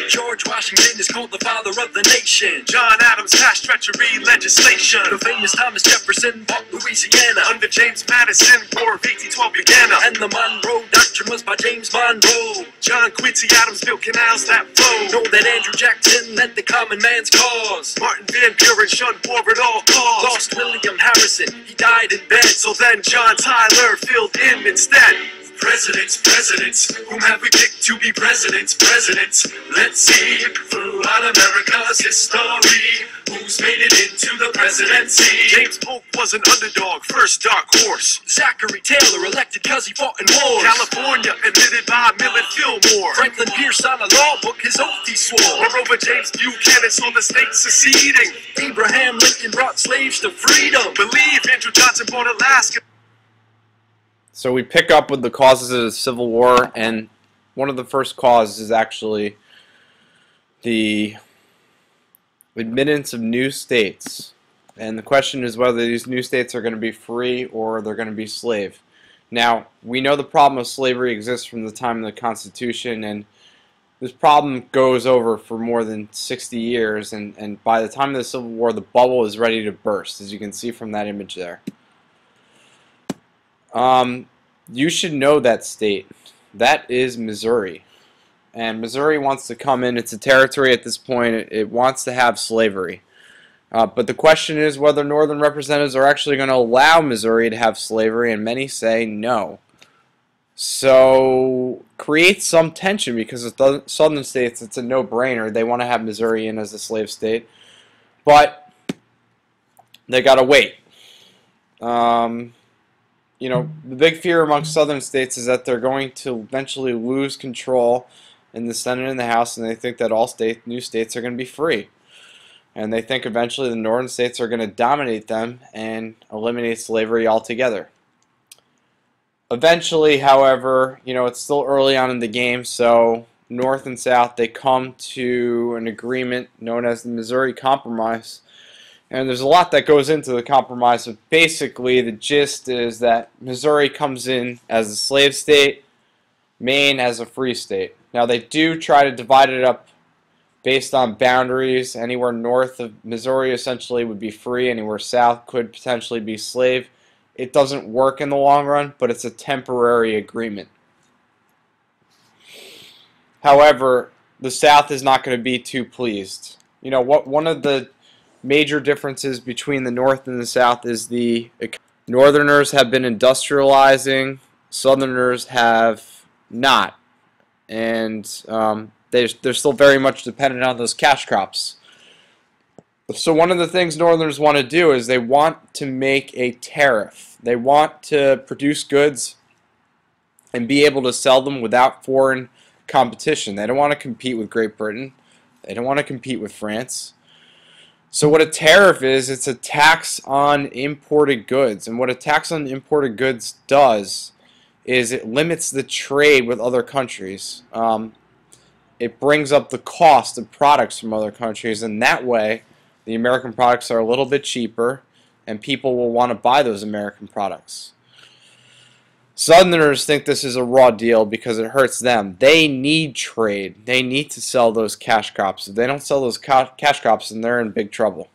George Washington is called the father of the nation. John Adams passed treachery legislation. The famous Thomas Jefferson bought Louisiana. Under James Madison, War of 1812 began. And the Monroe Doctrine was by James Monroe. John Quincy Adams built canals that flow. Know that Andrew Jackson led the common man's cause. Martin Van Buren shunned war at all costs. Lost William Harrison, he died in bed. So then John Tyler filled in instead. Presidents, whom have we picked to be presidents? Let's see, throughout America's history, who's made it into the presidency? James Polk was an underdog, first dark horse. Zachary Taylor elected cause he fought in wars. California admitted by Millett Fillmore. Franklin Pierce on a law book, his oath he swore. Moreover, James Buchanan saw the state seceding. Abraham Lincoln brought slaves to freedom. Believe Andrew Johnson bought Alaska. So we pick up with the causes of the Civil War, and one of the first causes is actually the admittance of new states. And the question is whether these new states are going to be free or they're going to be slave. Now, we know the problem of slavery exists from the time of the Constitution, and this problem goes over for more than 60 years, and by the time of the Civil War, the bubble is ready to burst, as you can see from that image there. You should know that state. That is Missouri. And Missouri wants to come in. It's a territory at this point. It wants to have slavery. But the question is whether Northern representatives are actually going to allow Missouri to have slavery, and many say no. So create some tension, because the southern states, it's a no-brainer. They want to have Missouri in as a slave state. But they got to wait. You know, the big fear amongst southern states is that they're going to eventually lose control in the Senate and the House, and they think that all new states are going to be free. And they think eventually the northern states are going to dominate them and eliminate slavery altogether. Eventually, however, you know, it's still early on in the game, so North and South, they come to an agreement known as the Missouri Compromise. And there's a lot that goes into the compromise, but basically the gist is that Missouri comes in as a slave state, Maine as a free state. Now they do try to divide it up based on boundaries. Anywhere north of Missouri essentially would be free, anywhere south could potentially be slave. It doesn't work in the long run, but it's a temporary agreement. However, the South is not going to be too pleased. You know, one of the major differences between the North and the South is the Northerners have been industrializing, Southerners have not, and they're still very much dependent on those cash crops. So one of the things Northerners want to do is they want to make a tariff. They want to produce goods and be able to sell them without foreign competition. They don't want to compete with Great Britain. They don't want to compete with France. So what a tariff is, it's a tax on imported goods. And what a tax on imported goods does is it limits the trade with other countries. It brings up the cost of products from other countries, and that way the American products are a little bit cheaper and people will want to buy those American products. Southerners think this is a raw deal because it hurts them. They need trade. They need to sell those cash crops. If they don't sell those cash crops, then they're in big trouble.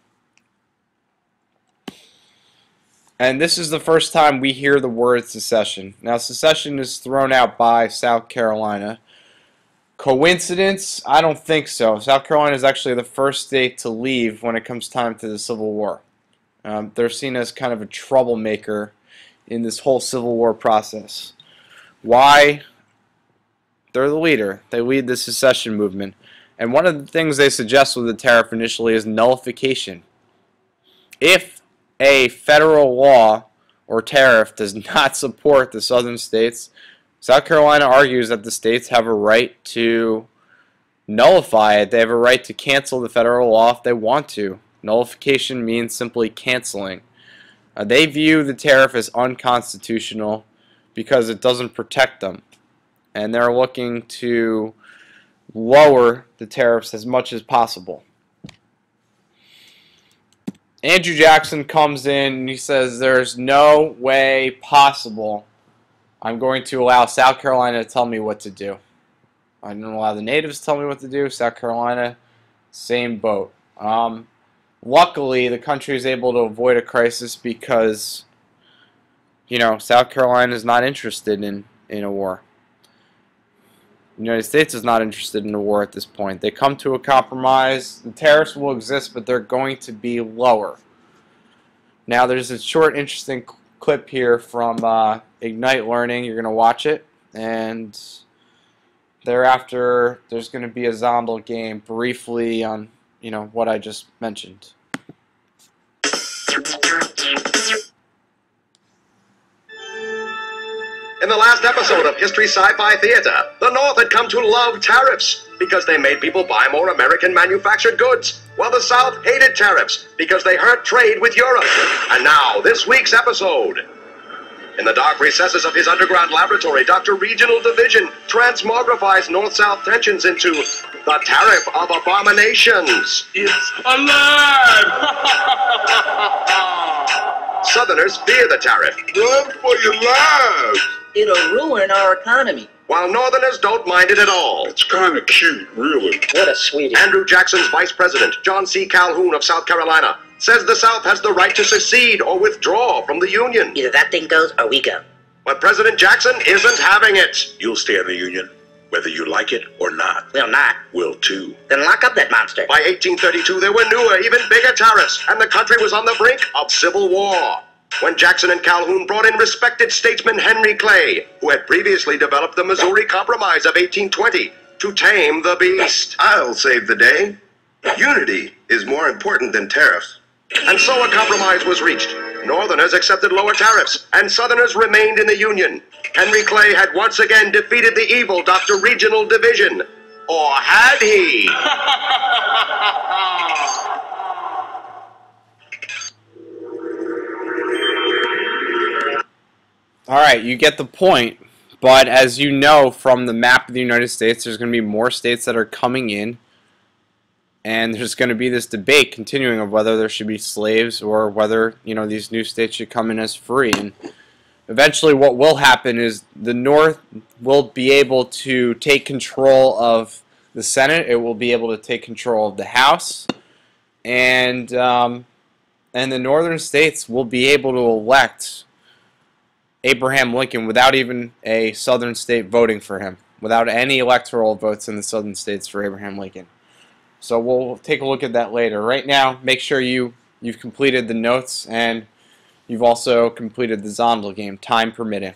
And this is the first time we hear the word secession. Now, secession is thrown out by South Carolina. Coincidence? I don't think so. South Carolina is actually the first state to leave when it comes time to the Civil War. They're seen as kind of a troublemaker in this whole Civil War process. Why? They're the leader. They lead the secession movement. And one of the things they suggest with the tariff initially is nullification. If a federal law or tariff does not support the southern states, South Carolina argues that the states have a right to nullify it. They have a right to cancel the federal law if they want to. Nullification means simply canceling. They view the tariff as unconstitutional because it doesn't protect them. And they're looking to lower the tariffs as much as possible. Andrew Jackson comes in and he says there's no way possible I'm going to allow South Carolina to tell me what to do. I don't allow the natives to tell me what to do. South Carolina, same boat. Luckily, the country is able to avoid a crisis because, you know, South Carolina is not interested in a war. The United States is not interested in a war at this point. They come to a compromise. The tariffs will exist, but they're going to be lower. Now, there's a short, interesting clip here from Ignite Learning. You're going to watch it, and thereafter, there's going to be a Zondel game briefly on, you know, what I just mentioned. In the last episode of History Sci-Fi Theater, the North had come to love tariffs because they made people buy more American manufactured goods, while the South hated tariffs because they hurt trade with Europe. And now, this week's episode. In the dark recesses of his underground laboratory, Dr. Regional Division transmogrifies North-South tensions into the Tariff of Abominations. It's alive! Southerners fear the tariff, Run for your lives! It'll ruin our economy. while Northerners don't mind it at all. It's kind of cute, really. What a sweetie. Andrew Jackson's vice president, John C. Calhoun of South Carolina, says the South has the right to secede or withdraw from the Union. Either that thing goes or we go. But President Jackson isn't having it. You'll stay in the Union, whether you like it or not. We'll not. We'll too. Then lock up that monster. By 1832, there were newer, even bigger tariffs, and the country was on the brink of civil war. When Jackson and Calhoun brought in respected statesman Henry Clay, who had previously developed the Missouri Compromise of 1820 to tame the beast. I'll save the day. Unity is more important than tariffs. And so a compromise was reached. Northerners accepted lower tariffs, and Southerners remained in the Union. Henry Clay had once again defeated the evil Dr. Regional Division. Or had he? Alright, you get the point, but as you know from the map of the United States, there's going to be more states that are coming in, and there's going to be this debate continuing of whether there should be slaves or whether, you know, these new states should come in as free. And eventually what will happen is the North will be able to take control of the Senate, it will be able to take control of the House, and the northern states will be able to elect Abraham Lincoln without even a southern state voting for him, without any electoral votes in the southern states for Abraham Lincoln. So we'll take a look at that later. Right now, make sure you've completed the notes and you've also completed the Zondel game, time permitting.